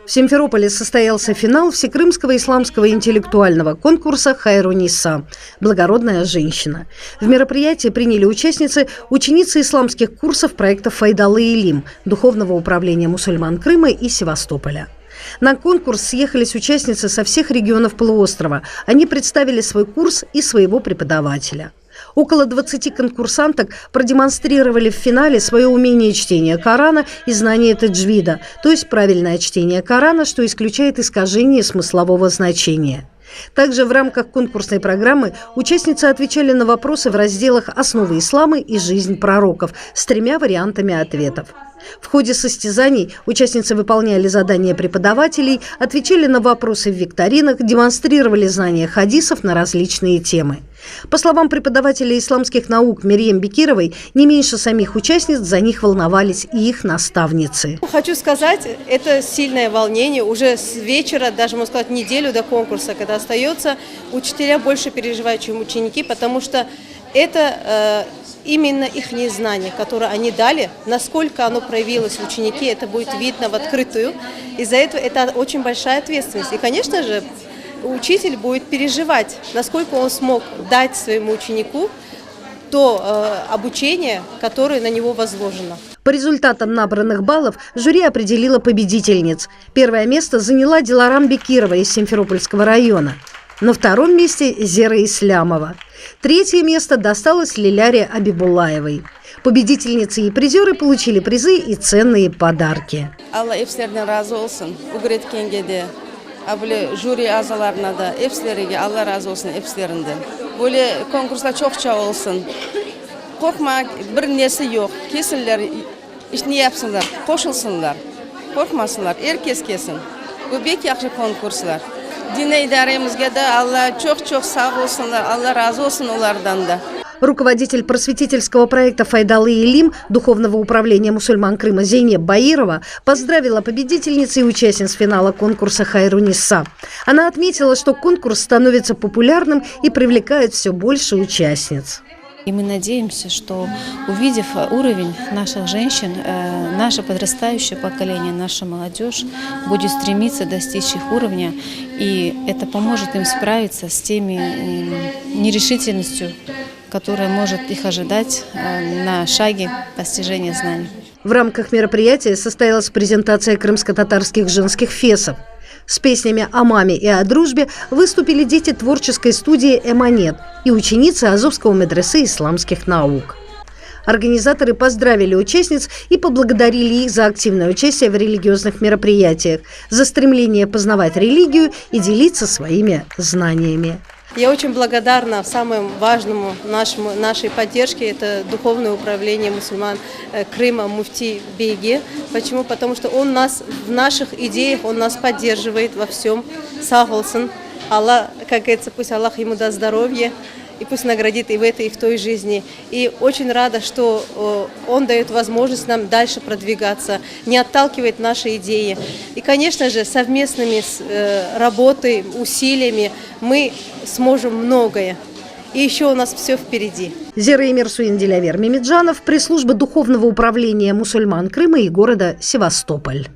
В Симферополе состоялся финал Всекрымского исламского интеллектуального конкурса «Хайру-Ниса» «Благородная женщина». В мероприятии приняли ученицы исламских курсов проекта «Файдалы Илим» Духовного управления мусульман Крыма и Севастополя. На конкурс съехались участницы со всех регионов полуострова. Они представили свой курс и своего преподавателя. Около 20 конкурсанток продемонстрировали в финале свое умение чтения Корана и знание таджвида, то есть правильное чтение Корана, что исключает искажение смыслового значения. Также в рамках конкурсной программы участницы отвечали на вопросы в разделах «Основы ислама» и «Жизнь пророков» с 3 вариантами ответов. В ходе состязаний участницы выполняли задания преподавателей, отвечали на вопросы в викторинах, демонстрировали знания хадисов на различные темы. По словам преподавателя исламских наук Мерьем Бекировой, не меньше самих участниц за них волновались и их наставницы. Хочу сказать, это сильное волнение. Уже с вечера, даже, можно сказать, неделю до конкурса, когда остается, учителя больше переживают, чем ученики, потому что это именно их знания, которые они дали, насколько оно проявилось в ученике, это будет видно в открытую. Из-за этого это очень большая ответственность. И, конечно же, учитель будет переживать, насколько он смог дать своему ученику то обучение, которое на него возложено. По результатам набранных баллов жюри определило победительниц. Первое место заняла Диларам Бекирова из Симферопольского района. На втором месте Зера Ислямова. Третье место досталось Лиляре Абибулаевой. Победительницы и призеры получили призы и ценные подарки. Алла эфстерден разы olsun. Угреткенгеде. Абуле жюри азаларына да эфстериге Алла разы olsun эфстеринде. Боле конкурста чокча olsun. Korkma, bir nesi yok. Kesinler, işini yapsınlar, koşulsunlar. Korkmasınlar, herkes kesin. Bu bek yaxşı konkurslar. Dine idaremizge de Allah çok sağ olsunlar, Allah razı olsun onlardan da. Руководитель просветительского проекта «Файдалы Илим» Духовного управления мусульман Крыма Зейнеп Баирова поздравила победительниц и участниц финала конкурса «Хайру-Ниса». Она отметила, что конкурс становится популярным и привлекает все больше участниц. И мы надеемся, что, увидев уровень наших женщин, наше подрастающее поколение, наша молодежь будет стремиться достичь их уровня, и это поможет им справиться с теми нерешительностью, которая может их ожидать на шаге постижения знаний. В рамках мероприятия состоялась презентация крымско-татарских женских фесов. С песнями о маме и о дружбе выступили дети творческой студии «Эманет» и ученицы Азовского медресе исламских наук. Организаторы поздравили участниц и поблагодарили их за активное участие в религиозных мероприятиях, за стремление познавать религию и делиться своими знаниями. Я очень благодарна самому важному нашей поддержке, это Духовное управление мусульман Крыма Муфти Бейге. Почему? Потому что он нас в наших идеях, он нас поддерживает во всем. Сахолсон. Аллах, как говорится, пусть Аллах ему даст здоровье и пусть наградит и в этой, и в той жизни. И очень рада, что он дает возможность нам дальше продвигаться, не отталкивает наши идеи. И, конечно же, совместными работой, усилиями мы сможем многое. И еще у нас все впереди. Зера Эмирсуин Дилявер Мимиджанов, пресс-служба Духовного управления мусульман Крыма и города Севастополь.